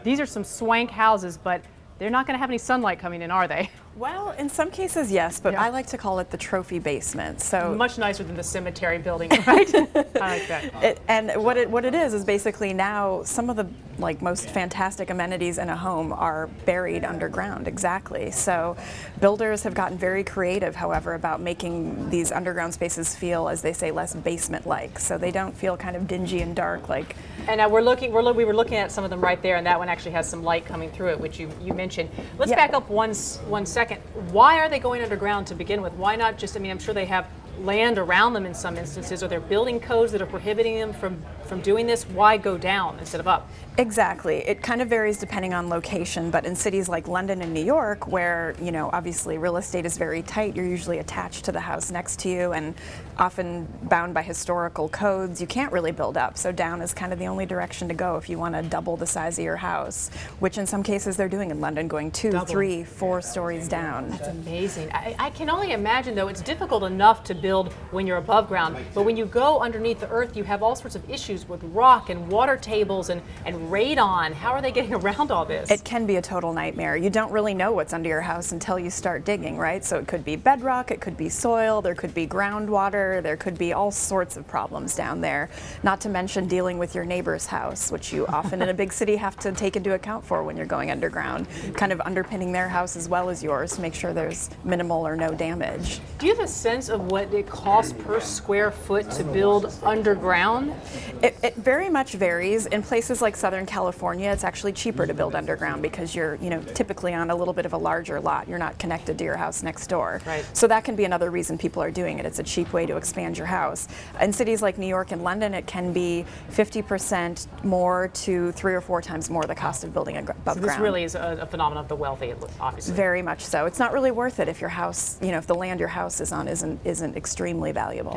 these are some swank houses, but they're not going to have any sunlight coming in, are they? Well, in some cases, yes, but I like to call it the trophy basement. So much nicer than the cemetery building, right? I like that. And what it is basically now some of the most fantastic amenities in a home are buried underground. Exactly. So builders have gotten very creative, however, about making these underground spaces feel, as they say, less basement-like. So they don't feel kind of dingy and dark like. And now we were looking at some of them right there, and that one actually has some light coming through it, which you mentioned. Let's back up one second. Why are they going underground to begin with? Why not just, I'm sure they have land around them in some instances. Are there building codes that are prohibiting them from doing this? Why go down instead of up? Exactly. It kind of varies depending on location, but in cities like London and New York, where, obviously real estate is very tight, you're usually attached to the house next to you and often bound by historical codes, you can't really build up. So down is kind of the only direction to go if you want to double the size of your house, which in some cases they're doing in London, going 2, 3, 4 stories down. That's amazing. I can only imagine, though, it's difficult enough to build when you're above ground, but when you go underneath the earth, you have all sorts of issues with rock and water tables and radon. How are they getting around all this? It can be a total nightmare. You don't really know what's under your house until you start digging, right? So it could be bedrock, it could be soil, there could be groundwater, there could be all sorts of problems down there. Not to mention dealing with your neighbor's house, which you often in a big city have to take into account for when you're going underground, kind of underpinning their house as well as yours to make sure there's minimal or no damage. Do you have a sense of what it costs per square foot to build underground? It very much varies. In places like Southern California, it's actually cheaper to build underground because you're, typically on a little bit of a larger lot. You're not connected to your house next door. Right. So that can be another reason people are doing it. It's a cheap way to expand your house. In cities like New York and London, it can be 50% more to 3 or 4 times more the cost of building above ground. So this really is a phenomenon of the wealthy, obviously. Very much so. It's not really worth it if your house, if the land your house is on isn't extremely valuable.